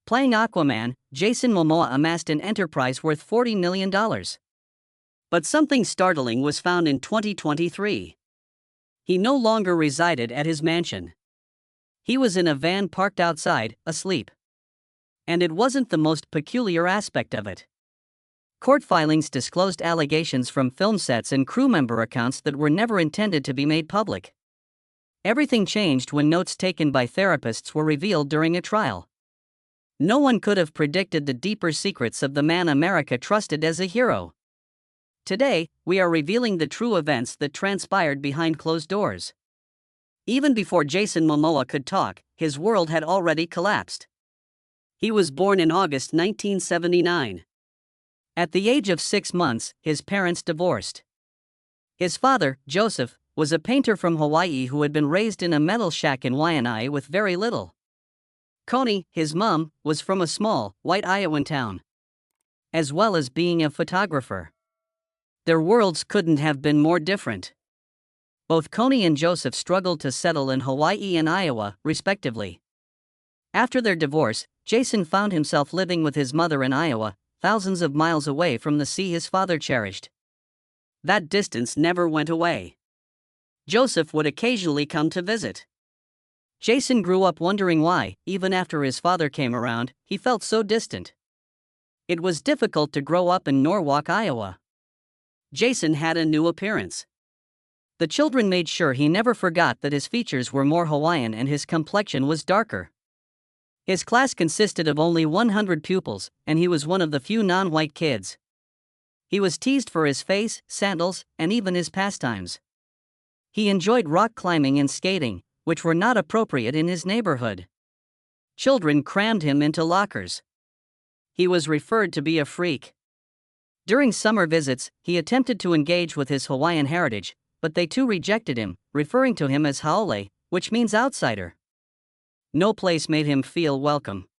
Playing Aquaman, Jason Momoa amassed an enterprise worth $40 million. But something startling was found in 2023. He no longer resided at his mansion. He was in a van parked outside, asleep. And it wasn't the most peculiar aspect of it. Court filings disclosed allegations from film sets and crew member accounts that were never intended to be made public. Everything changed when notes taken by therapists were revealed during a trial. No one could have predicted the deeper secrets of the man America trusted as a hero. Today, we are revealing the true events that transpired behind closed doors. Even before Jason Momoa could talk, his world had already collapsed. He was born in August 1979. At the age of 6 months, his parents divorced. His father, Joseph, was a painter from Hawaii who had been raised in a metal shack in Waianae with very little. Connie, his mom, was from a small, white Iowan town. As well as being a photographer. Their worlds couldn't have been more different. Both Connie and Joseph struggled to settle in Hawaii and Iowa, respectively. After their divorce, Jason found himself living with his mother in Iowa, thousands of miles away from the sea his father cherished. That distance never went away. Joseph would occasionally come to visit. Jason grew up wondering why, even after his father came around, he felt so distant. It was difficult to grow up in Norwalk, Iowa. Jason had a new appearance. The children made sure he never forgot that his features were more Hawaiian and his complexion was darker. His class consisted of only 100 pupils, and he was one of the few non-white kids. He was teased for his face, sandals, and even his pastimes. He enjoyed rock climbing and skating, which were not appropriate in his neighborhood. Children crammed him into lockers. He was referred to be a freak. During summer visits, he attempted to engage with his Hawaiian heritage, but they too rejected him, referring to him as haole, which means outsider. No place made him feel welcome.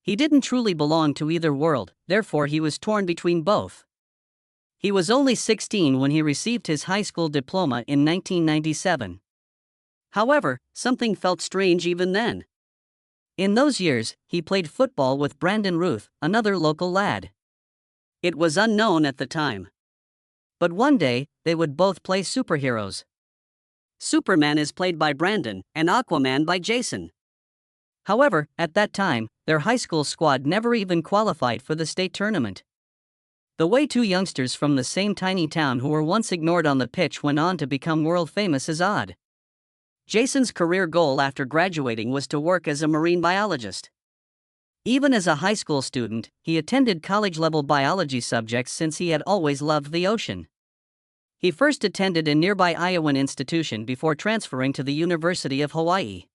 He didn't truly belong to either world, therefore he was torn between both. He was only 16 when he received his high school diploma in 1997. However, something felt strange even then. In those years, he played football with Brandon Ruth, another local lad. It was unknown at the time. But one day, they would both play superheroes. Superman is played by Brandon, and Aquaman by Jason. However, at that time, their high school squad never even qualified for the state tournament. The way two youngsters from the same tiny town who were once ignored on the pitch went on to become world famous is odd. Jason's career goal after graduating was to work as a marine biologist. Even as a high school student, he attended college-level biology subjects since he had always loved the ocean. He first attended a nearby Iowan institution before transferring to the University of Hawaii.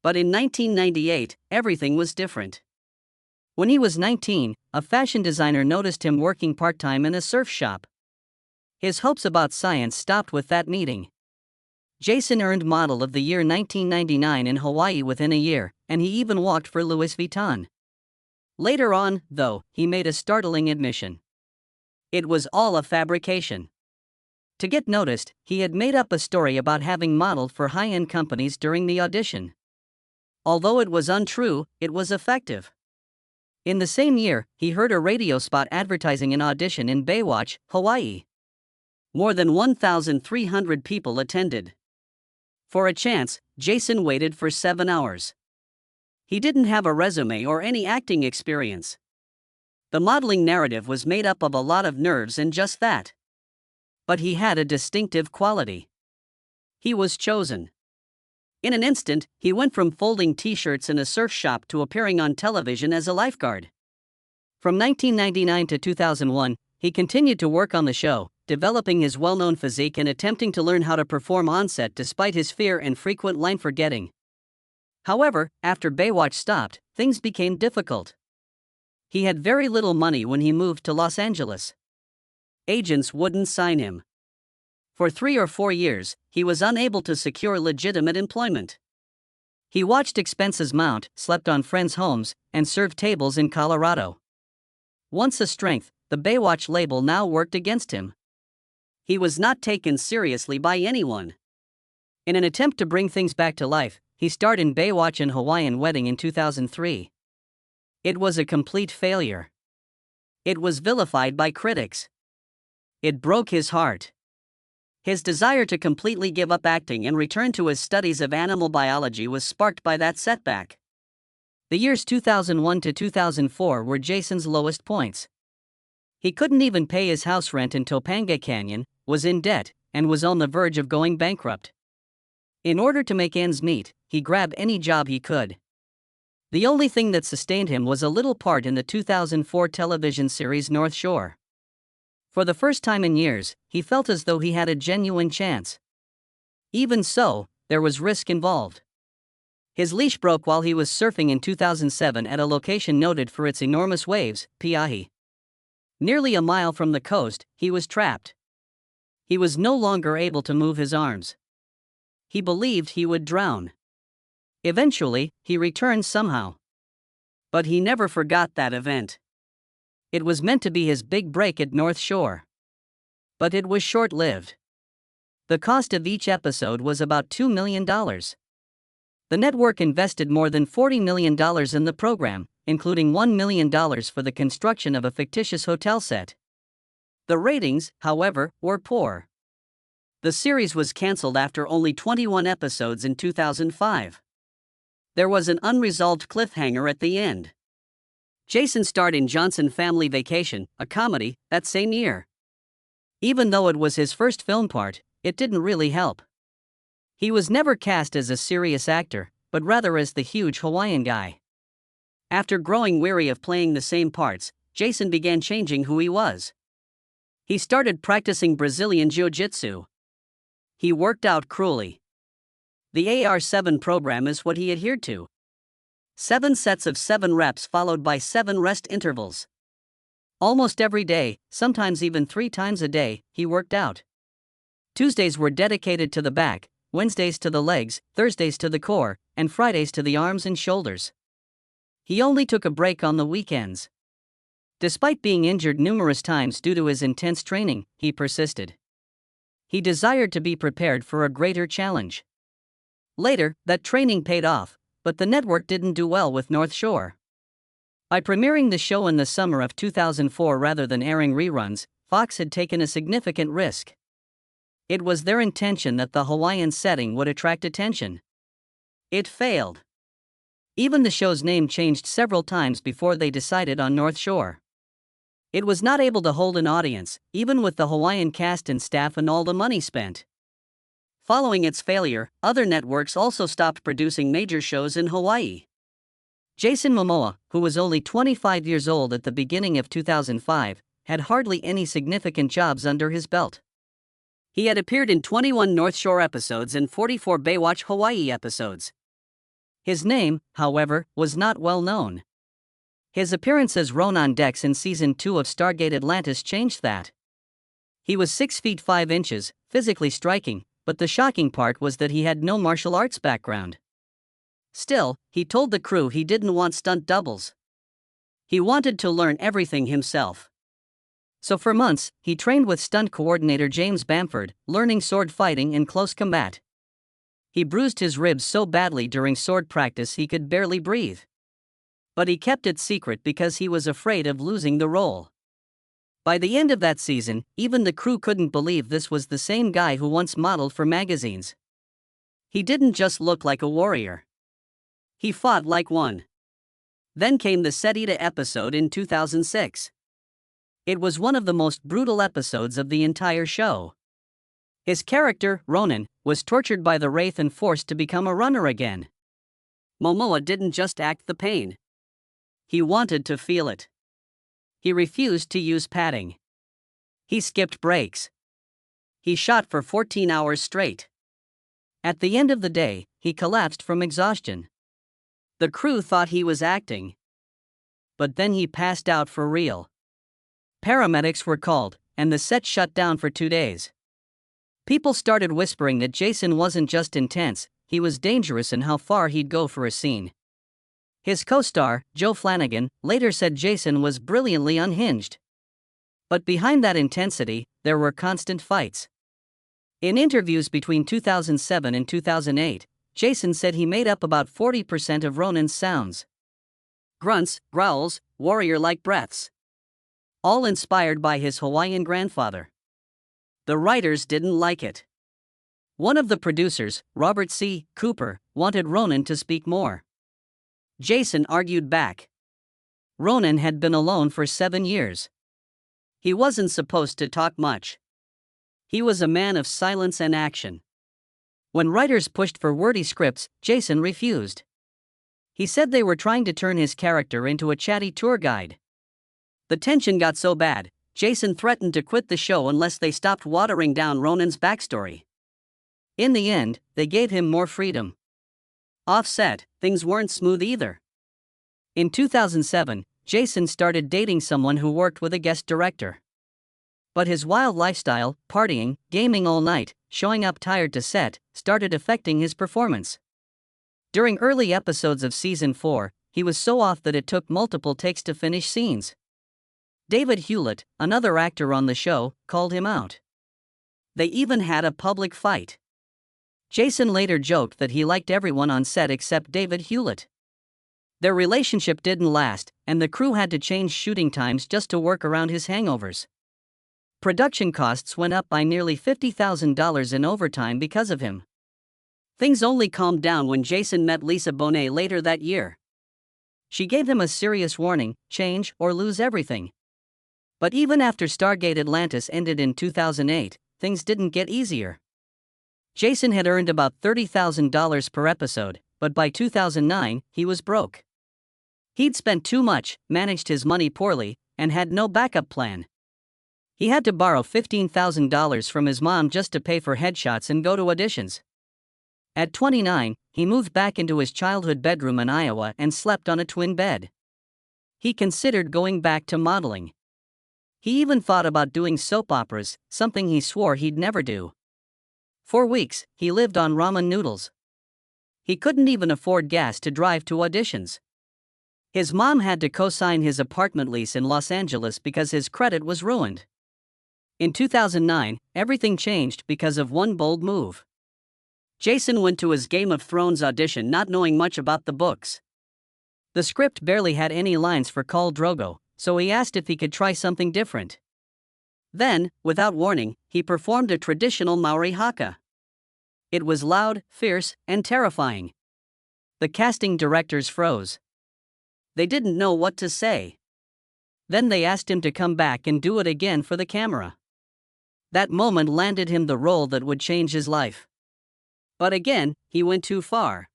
But in 1998, everything was different. When he was 19, a fashion designer noticed him working part-time in a surf shop. His hopes about science stopped with that meeting. Jason earned Model of the Year 1999 in Hawaii within a year, and he even walked for Louis Vuitton. Later on, though, he made a startling admission. It was all a fabrication. To get noticed, he had made up a story about having modeled for high-end companies during the audition. Although it was untrue, it was effective. In the same year, he heard a radio spot advertising an audition in Baywatch, Hawaii. More than 1,300 people attended. For a chance, Jason waited for 7 hours. He didn't have a resume or any acting experience. The modeling narrative was made up of a lot of nerves and just that. But he had a distinctive quality. He was chosen. In an instant, he went from folding t-shirts in a surf shop to appearing on television as a lifeguard. From 1999 to 2001, he continued to work on the show, developing his well-known physique and attempting to learn how to perform on set despite his fear and frequent line forgetting. However, after Baywatch stopped, things became difficult. He had very little money when he moved to Los Angeles. Agents wouldn't sign him. For 3 or 4 years, he was unable to secure legitimate employment. He watched expenses mount, slept on friends' homes, and served tables in Colorado. Once a strength, the Baywatch label now worked against him. He was not taken seriously by anyone. In an attempt to bring things back to life, he starred in Baywatch and Hawaiian Wedding in 2003. It was a complete failure. It was vilified by critics. It broke his heart. His desire to completely give up acting and return to his studies of animal biology was sparked by that setback. The years 2001 to 2004 were Jason's lowest points. He couldn't even pay his house rent in Topanga Canyon, was in debt, and was on the verge of going bankrupt. In order to make ends meet, he grabbed any job he could. The only thing that sustained him was a little part in the 2004 television series North Shore. For the first time in years, he felt as though he had a genuine chance. Even so, there was risk involved. His leash broke while he was surfing in 2007 at a location noted for its enormous waves, Piahi. Nearly a mile from the coast, he was trapped. He was no longer able to move his arms. He believed he would drown. Eventually, he returned somehow. But he never forgot that event. It was meant to be his big break at North Shore. But it was short-lived. The cost of each episode was about $2 million. The network invested more than $40 million in the program, including $1 million for the construction of a fictitious hotel set. The ratings, however, were poor. The series was canceled after only 21 episodes in 2005. There was an unresolved cliffhanger at the end. Jason starred in Johnson Family Vacation, a comedy, that same year. Even though it was his first film part, it didn't really help. He was never cast as a serious actor, but rather as the huge Hawaiian guy. After growing weary of playing the same parts, Jason began changing who he was. He started practicing Brazilian Jiu-Jitsu. He worked out cruelly. The AR-7 program is what he adhered to. 7 sets of 7 reps followed by 7 rest intervals. Almost every day, sometimes even 3 times a day, he worked out. Tuesdays were dedicated to the back, Wednesdays to the legs, Thursdays to the core, and Fridays to the arms and shoulders. He only took a break on the weekends. Despite being injured numerous times due to his intense training, he persisted. He desired to be prepared for a greater challenge. Later, that training paid off, but the network didn't do well with North Shore. By premiering the show in the summer of 2004 rather than airing reruns, Fox had taken a significant risk. It was their intention that the Hawaiian setting would attract attention. It failed. Even the show's name changed several times before they decided on North Shore. It was not able to hold an audience, even with the Hawaiian cast and staff and all the money spent. Following its failure, other networks also stopped producing major shows in Hawaii. Jason Momoa, who was only 25 years old at the beginning of 2005, had hardly any significant jobs under his belt. He had appeared in 21 North Shore episodes and 44 Baywatch Hawaii episodes. His name, however, was not well known. His appearance as Ronan Dex in Season 2 of Stargate Atlantis changed that. He was 6 feet 5 inches, physically striking, but the shocking part was that he had no martial arts background. Still, he told the crew he didn't want stunt doubles. He wanted to learn everything himself. So for months, he trained with stunt coordinator James Bamford, learning sword fighting and close combat. He bruised his ribs so badly during sword practice he could barely breathe. But he kept it secret because he was afraid of losing the role. By the end of that season, even the crew couldn't believe this was the same guy who once modeled for magazines. He didn't just look like a warrior. He fought like one. Then came the Setida episode in 2006. It was one of the most brutal episodes of the entire show. His character, Ronan, was tortured by the Wraith and forced to become a runner again. Momoa didn't just act the pain. He wanted to feel it. He refused to use padding. He skipped breaks. He shot for 14 hours straight. At the end of the day, he collapsed from exhaustion. The crew thought he was acting. But then he passed out for real. Paramedics were called, and the set shut down for 2 days. People started whispering that Jason wasn't just intense, he was dangerous in how far he'd go for a scene. His co-star, Joe Flanagan, later said Jason was brilliantly unhinged. But behind that intensity, there were constant fights. In interviews between 2007 and 2008, Jason said he made up about 40% of Ronan's sounds. grunts, growls, warrior-like breaths. All inspired by his Hawaiian grandfather. The writers didn't like it. One of the producers, Robert C. Cooper, wanted Ronan to speak more. Jason argued back. Ronan had been alone for 7 years. He wasn't supposed to talk much. He was a man of silence and action. When writers pushed for wordy scripts, Jason refused. He said they were trying to turn his character into a chatty tour guide. The tension got so bad, Jason threatened to quit the show unless they stopped watering down Ronan's backstory. In the end, they gave him more freedom. Off-set, things weren't smooth either. In 2007, Jason started dating someone who worked with a guest director. But his wild lifestyle, partying, gaming all night, showing up tired to set, started affecting his performance. During early episodes of Season 4, he was so off that it took multiple takes to finish scenes. David Hewlett, another actor on the show, called him out. They even had a public fight. Jason later joked that he liked everyone on set except David Hewlett. Their relationship didn't last, and the crew had to change shooting times just to work around his hangovers. Production costs went up by nearly $50,000 in overtime because of him. Things only calmed down when Jason met Lisa Bonet later that year. She gave him a serious warning: change or lose everything. But even after Stargate Atlantis ended in 2008, things didn't get easier. Jason had earned about $30,000 per episode, but by 2009, he was broke. He'd spent too much, managed his money poorly, and had no backup plan. He had to borrow $15,000 from his mom just to pay for headshots and go to auditions. At 29, he moved back into his childhood bedroom in Iowa and slept on a twin bed. He considered going back to modeling. He even thought about doing soap operas, something he swore he'd never do. For weeks, he lived on ramen noodles. He couldn't even afford gas to drive to auditions. His mom had to co-sign his apartment lease in Los Angeles because his credit was ruined. In 2009, everything changed because of one bold move. Jason went to his Game of Thrones audition not knowing much about the books. The script barely had any lines for Khal Drogo, so he asked if he could try something different. Then, without warning, he performed a traditional Maori haka. It was loud, fierce, and terrifying. The casting directors froze. They didn't know what to say. Then they asked him to come back and do it again for the camera. That moment landed him the role that would change his life. But again, he went too far.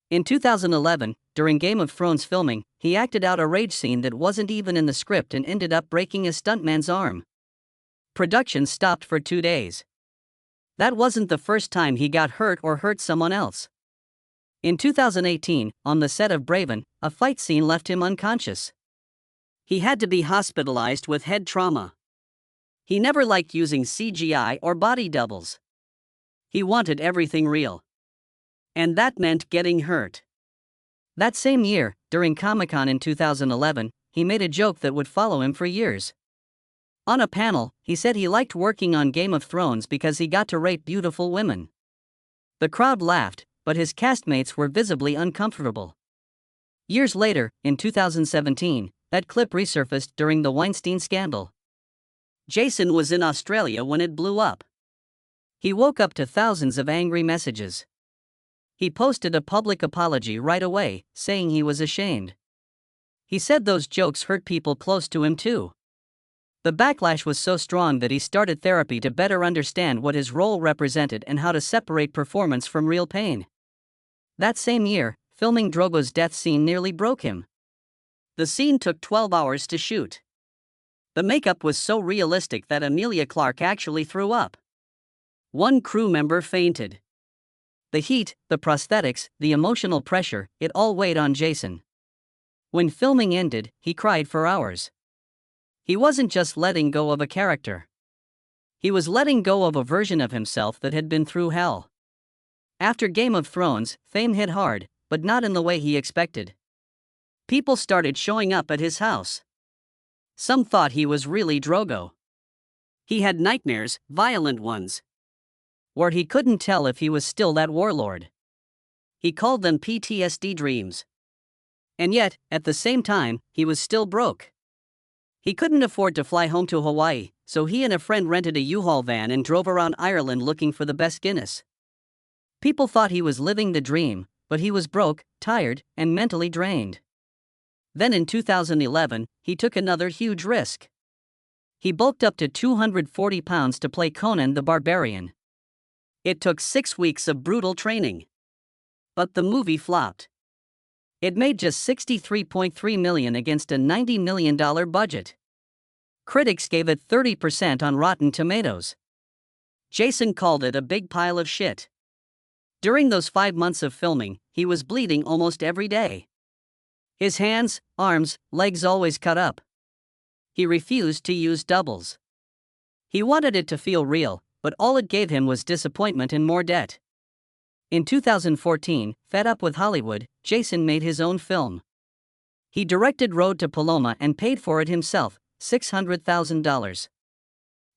In 2011, during Game of Thrones filming, he acted out a rage scene that wasn't even in the script and ended up breaking a stuntman's arm. Production stopped for 2 days. That wasn't the first time he got hurt or hurt someone else. In 2018, on the set of Braven, a fight scene left him unconscious. He had to be hospitalized with head trauma. He never liked using CGI or body doubles. He wanted everything real. And that meant getting hurt. That same year, during Comic-Con in 2011, he made a joke that would follow him for years. On a panel, he said he liked working on Game of Thrones because he got to rape beautiful women. The crowd laughed, but his castmates were visibly uncomfortable. Years later, in 2017, that clip resurfaced during the Weinstein scandal. Jason was in Australia when it blew up. He woke up to thousands of angry messages. He posted a public apology right away, saying he was ashamed. He said those jokes hurt people close to him too. The backlash was so strong that he started therapy to better understand what his role represented and how to separate performance from real pain. That same year, filming Drogo's death scene nearly broke him. The scene took 12 hours to shoot. The makeup was so realistic that Emilia Clarke actually threw up. One crew member fainted. The heat, the prosthetics, the emotional pressure, it all weighed on Jason. When filming ended, he cried for hours. He wasn't just letting go of a character. He was letting go of a version of himself that had been through hell. After Game of Thrones, fame hit hard, but not in the way he expected. People started showing up at his house. Some thought he was really Drogo. He had nightmares, violent ones, where he couldn't tell if he was still that warlord. He called them PTSD dreams. And yet, at the same time, he was still broke. He couldn't afford to fly home to Hawaii, so he and a friend rented a U-Haul van and drove around Ireland looking for the best Guinness. People thought he was living the dream, but he was broke, tired, and mentally drained. Then in 2011, he took another huge risk. He bulked up to 240 pounds to play Conan the Barbarian. It took 6 weeks of brutal training. But the movie flopped. It made just $63.3 million against a $90 million budget. Critics gave it 30% on Rotten Tomatoes. Jason called it a big pile of shit. During those 5 months of filming, he was bleeding almost every day. His hands, arms, legs always cut up. He refused to use doubles. He wanted it to feel real, but all it gave him was disappointment and more debt. In 2014, fed up with Hollywood, Jason made his own film. He directed Road to Paloma and paid for it himself, $600,000.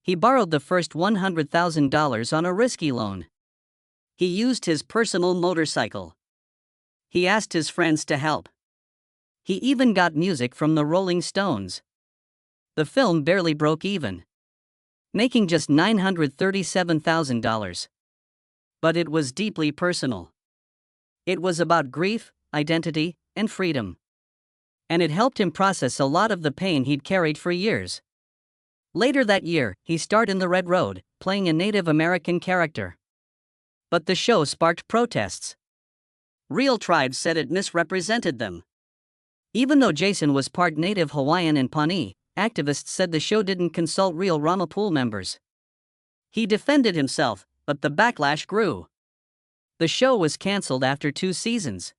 He borrowed the first $100,000 on a risky loan. He used his personal motorcycle. He asked his friends to help. He even got music from the Rolling Stones. The film barely broke even, making just $937,000. But it was deeply personal. It was about grief, identity, and freedom. And it helped him process a lot of the pain he'd carried for years. Later that year, he starred in The Red Road, playing a Native American character. But the show sparked protests. Real tribes said it misrepresented them. Even though Jason was part Native Hawaiian and Pawnee, activists said the show didn't consult real Ramapool members. He defended himself, but the backlash grew. The show was cancelled after 2 seasons.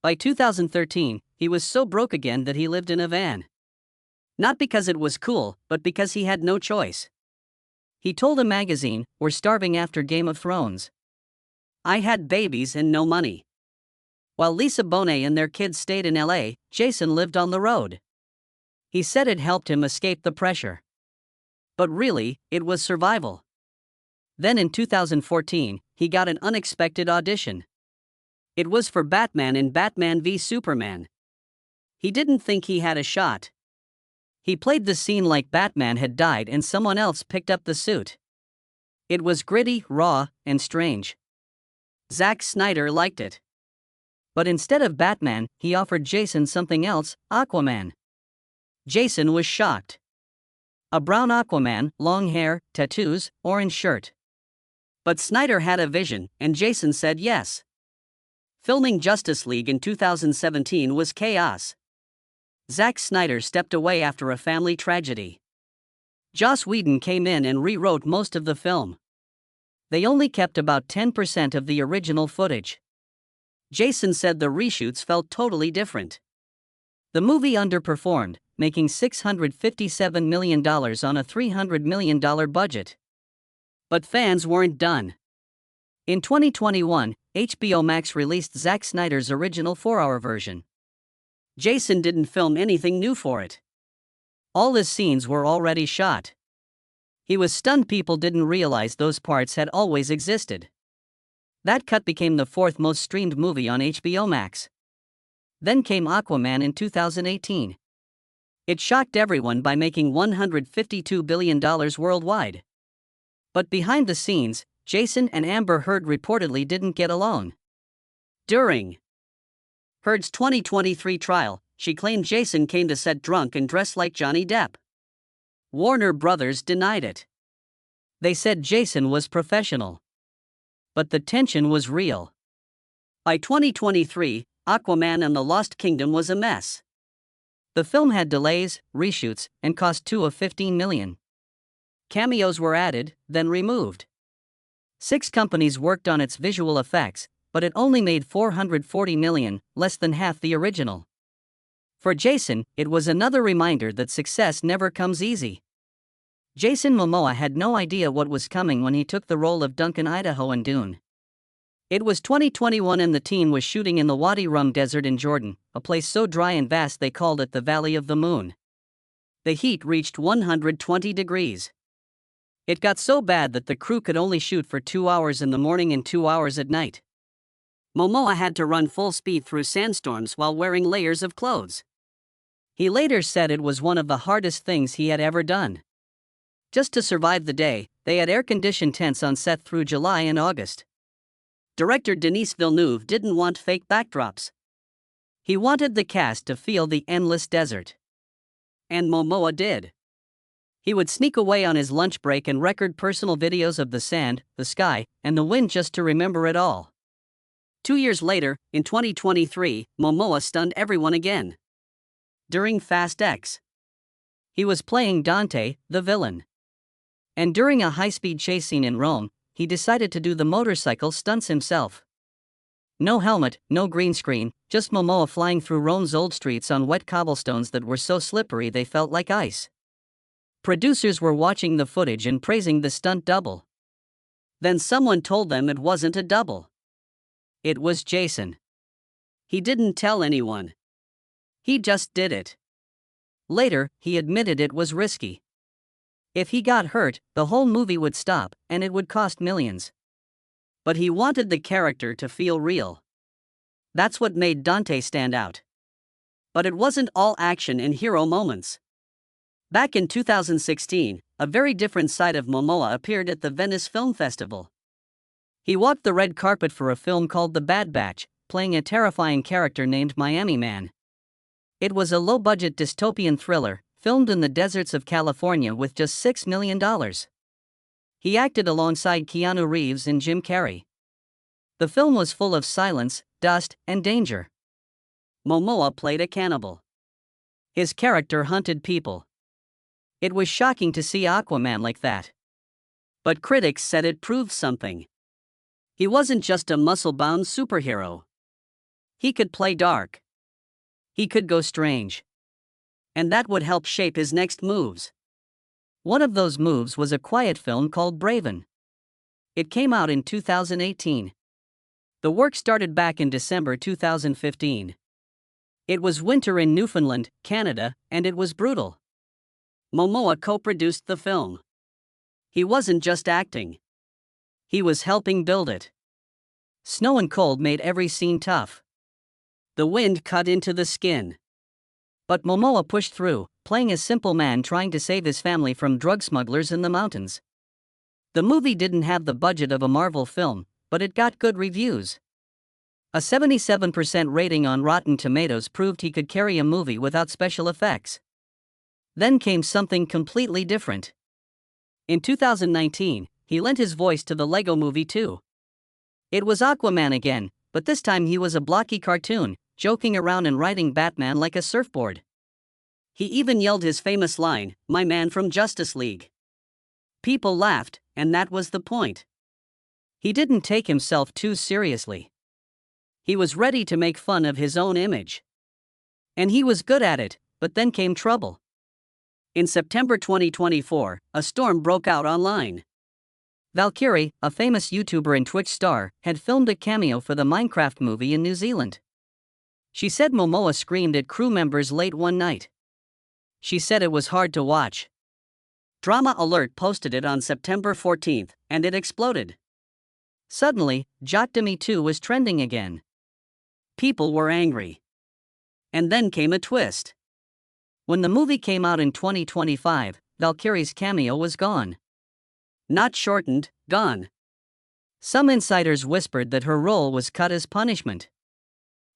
By 2013, he was so broke again that he lived in a van. Not because it was cool, but because he had no choice. He told a magazine, "We're starving after Game of Thrones. I had babies and no money." While Lisa Bonet and their kids stayed in LA, Jason lived on the road. He said it helped him escape the pressure. But really, it was survival. Then in 2014, he got an unexpected audition. It was for Batman in Batman v Superman. He didn't think he had a shot. He played the scene like Batman had died and someone else picked up the suit. It was gritty, raw, and strange. Zack Snyder liked it. But instead of Batman, he offered Jason something else, Aquaman. Jason was shocked. A brown Aquaman, long hair, tattoos, orange shirt. But Snyder had a vision, and Jason said yes. Filming Justice League in 2017 was chaos. Zack Snyder stepped away after a family tragedy. Joss Whedon came in and rewrote most of the film. They only kept about 10% of the original footage. Jason said the reshoots felt totally different. The movie underperformed, making $657 million on a $300 million budget. But fans weren't done. In 2021, HBO Max released Zack Snyder's original 4-hour version. Jason didn't film anything new for it. All his scenes were already shot. He was stunned people didn't realize those parts had always existed. That cut became the 4th most streamed movie on HBO Max. Then came Aquaman in 2018. It shocked everyone by making $152 billion worldwide. But behind the scenes, Jason and Amber Heard reportedly didn't get along. During Heard's 2023 trial, she claimed Jason came to set drunk and dressed like Johnny Depp. Warner Brothers denied it. They said Jason was professional. But the tension was real. By 2023, Aquaman and the Lost Kingdom was a mess. The film had delays, reshoots, and cost $15 million. Cameos were added, then removed. 6 companies worked on its visual effects, but it only made $440 million, less than half the original. For Jason, it was another reminder that success never comes easy. Jason Momoa had no idea what was coming when he took the role of Duncan Idaho in Dune. It was 2021 and the teen was shooting in the Wadi Rum Desert in Jordan, a place so dry and vast they called it the Valley of the Moon. The heat reached 120 degrees. It got so bad that the crew could only shoot for 2 hours in the morning and 2 hours at night. Momoa had to run full speed through sandstorms while wearing layers of clothes. He later said it was one of the hardest things he had ever done. Just to survive the day, they had air-conditioned tents on set through July and August. Director Denis Villeneuve didn't want fake backdrops. He wanted the cast to feel the endless desert. And Momoa did. He would sneak away on his lunch break and record personal videos of the sand, the sky, and the wind just to remember it all. 2 years later, in 2023, Momoa stunned everyone again. During Fast X, he was playing Dante, the villain. And during a high-speed chase scene in Rome, he decided to do the motorcycle stunts himself. No helmet, no green screen, just Momoa flying through Rome's old streets on wet cobblestones that were so slippery they felt like ice. Producers were watching the footage and praising the stunt double. Then someone told them it wasn't a double. It was Jason. He didn't tell anyone. He just did it. Later, he admitted it was risky. If he got hurt, the whole movie would stop, and it would cost millions. But he wanted the character to feel real. That's what made Dante stand out. But it wasn't all action and hero moments. Back in 2016, a very different side of Momoa appeared at the Venice Film Festival. He walked the red carpet for a film called The Bad Batch, playing a terrifying character named Miami Man. It was a low-budget dystopian thriller, filmed in the deserts of California with just $6 million. He acted alongside Keanu Reeves and Jim Carrey. The film was full of silence, dust, and danger. Momoa played a cannibal. His character hunted people. It was shocking to see Aquaman like that. But critics said it proved something. He wasn't just a muscle-bound superhero. He could play dark. He could go strange. And that would help shape his next moves. One of those moves was a quiet film called Braven. It came out in 2018. The work started back in December 2015. It was winter in Newfoundland, Canada, and it was brutal. Momoa co-produced the film. He wasn't just acting. He was helping build it. Snow and cold made every scene tough. The wind cut into the skin. But Momoa pushed through, playing a simple man trying to save his family from drug smugglers in the mountains. The movie didn't have the budget of a Marvel film, but it got good reviews. A 77% rating on Rotten Tomatoes proved he could carry a movie without special effects. Then came something completely different. In 2019, he lent his voice to the Lego Movie 2. It was Aquaman again, but this time he was a blocky cartoon, joking around and riding Batman like a surfboard. He even yelled his famous line, "My man from Justice League." People laughed, and that was the point. He didn't take himself too seriously. He was ready to make fun of his own image. And he was good at it, but then came trouble. In September 2024, a storm broke out online. Valkyrie, a famous YouTuber and Twitch star, had filmed a cameo for the Minecraft movie in New Zealand. She said Momoa screamed at crew members late one night. She said it was hard to watch. Drama Alert posted it on September 14, and it exploded. Suddenly, Jot to Me Too was trending again. People were angry. And then came a twist. When the movie came out in 2025, Valkyrie's cameo was gone. Not shortened, gone. Some insiders whispered that her role was cut as punishment.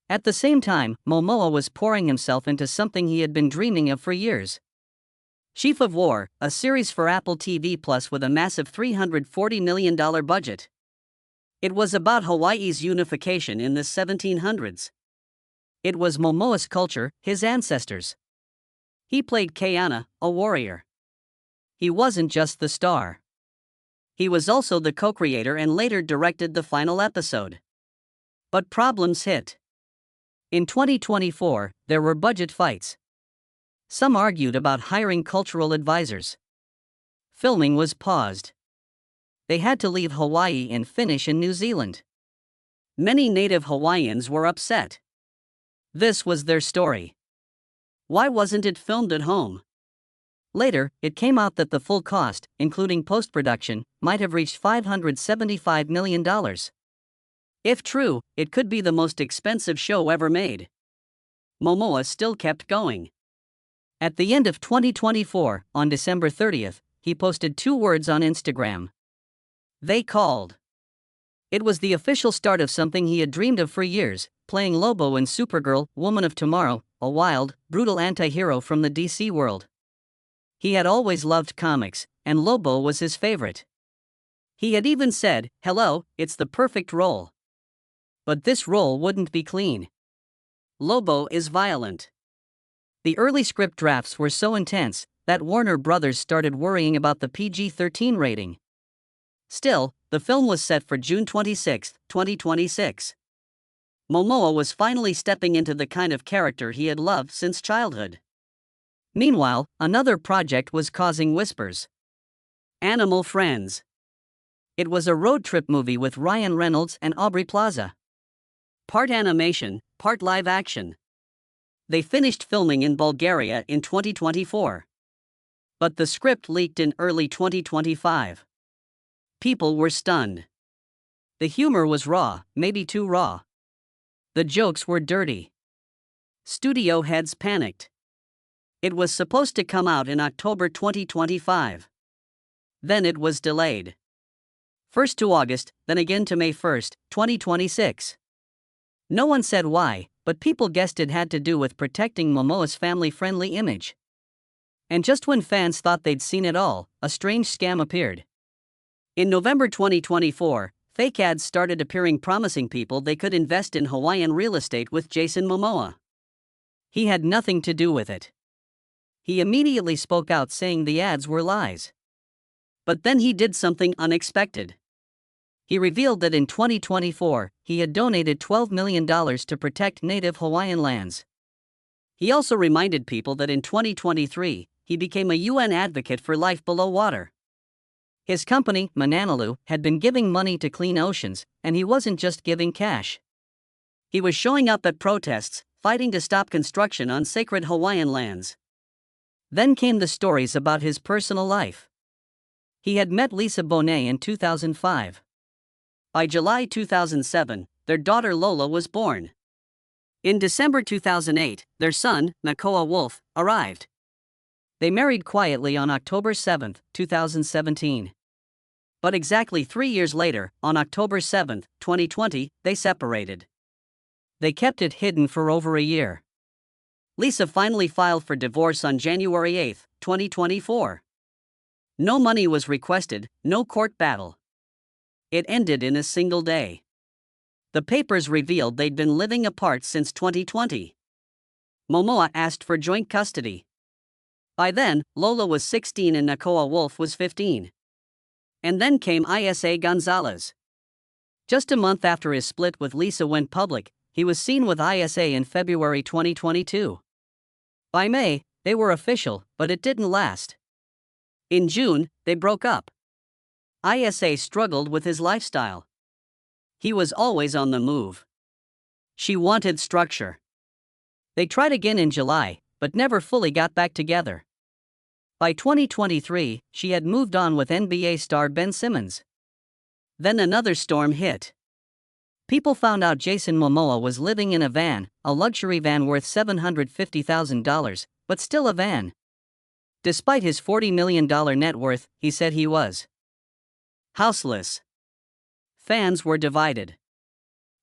At the same time, Momoa was pouring himself into something he had been dreaming of for years. Chief of War, a series for Apple TV Plus with a massive $340 million budget. It was about Hawaii's unification in the 1700s. It was Momoa's culture, his ancestors. He played Keana, a warrior. He wasn't just the star. He was also the co-creator and later directed the final episode. But problems hit. In 2024, there were budget fights. Some argued about hiring cultural advisors. Filming was paused. They had to leave Hawaii and finish in New Zealand. Many native Hawaiians were upset. This was their story. Why wasn't it filmed at home? Later, it came out that the full cost, including post-production, might have reached $575 million. If true, it could be the most expensive show ever made. Momoa still kept going. At the end of 2024, on December 30th, he posted 2 words on Instagram. They called. It was the official start of something he had dreamed of for years, playing Lobo in Supergirl, Woman of Tomorrow, a wild, brutal anti-hero from the DC world. He had always loved comics, and Lobo was his favorite. He had even said, "Hello, it's the perfect role." But this role wouldn't be clean. Lobo is violent. The early script drafts were so intense that Warner Brothers started worrying about the PG-13 rating. Still, the film was set for June 26, 2026. Momoa was finally stepping into the kind of character he had loved since childhood. Meanwhile, another project was causing whispers. Animal Friends. It was a road trip movie with Ryan Reynolds and Aubrey Plaza. Part animation, part live action. They finished filming in Bulgaria in 2024. But the script leaked in early 2025. People were stunned. The humor was raw, maybe too raw. The jokes were dirty. Studio heads panicked. It was supposed to come out in October 2025. Then it was delayed. First to August, then again to May 1st, 2026. No one said why, but people guessed it had to do with protecting Momoa's family-friendly image. And just when fans thought they'd seen it all, a strange scam appeared. In November 2024, fake ads started appearing promising people they could invest in Hawaiian real estate with Jason Momoa. He had nothing to do with it. He immediately spoke out saying the ads were lies. But then he did something unexpected. He revealed that in 2024, he had donated $12 million to protect native Hawaiian lands. He also reminded people that in 2023, he became a UN advocate for life below water. His company, Mananalu, had been giving money to clean oceans, and he wasn't just giving cash. He was showing up at protests, fighting to stop construction on sacred Hawaiian lands. Then came the stories about his personal life. He had met Lisa Bonet in 2005. By July 2007, their daughter Lola was born. In December 2008, their son, Nakoa Wolf, arrived. They married quietly on October 7, 2017. But exactly 3 years later, on October 7, 2020, they separated. They kept it hidden for over a year. Lisa finally filed for divorce on January 8, 2024. No money was requested, no court battle. It ended in a single day. The papers revealed they'd been living apart since 2020. Momoa asked for joint custody. By then, Lola was 16 and Nakoa Wolf was 15. And then came Isa Gonzalez. Just a month after his split with Lisa went public, he was seen with Isa in February 2022. By May, they were official, but it didn't last. In June, they broke up. Isa struggled with his lifestyle. He was always on the move. She wanted structure. They tried again in July, but never fully got back together. By 2023, she had moved on with NBA star Ben Simmons. Then another storm hit. People found out Jason Momoa was living in a van, a luxury van worth $750,000, but still a van. Despite his $40 million net worth, he said he was houseless. Fans were divided.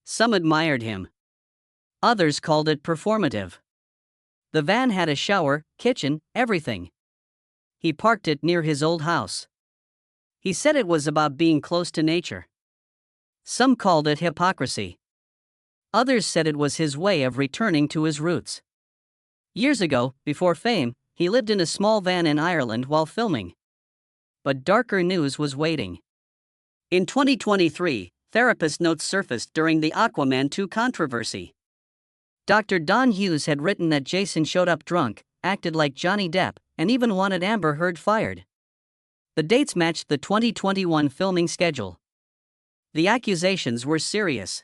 Some admired him. Others called it performative. The van had a shower, kitchen, everything. He parked it near his old house. He said it was about being close to nature. Some called it hypocrisy. Others said it was his way of returning to his roots. Years ago, before fame, he lived in a small van in Ireland while filming. But darker news was waiting. In 2023, therapist notes surfaced during the Aquaman 2 controversy. Dr. Don Hughes had written that Jason showed up drunk, acted like Johnny Depp, and even wanted Amber Heard fired. The dates matched the 2021 filming schedule. The accusations were serious.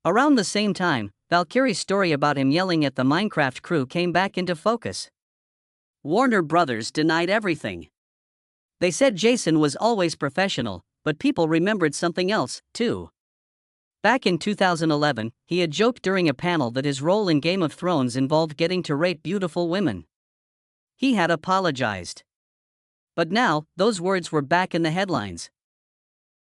Around the same time, Valkyrie's story about him yelling at the Minecraft crew came back into focus. Warner Brothers denied everything. They said Jason was always professional, but people remembered something else, too. Back in 2011, he had joked during a panel that his role in Game of Thrones involved getting to rape beautiful women. He had apologized. But now, those words were back in the headlines.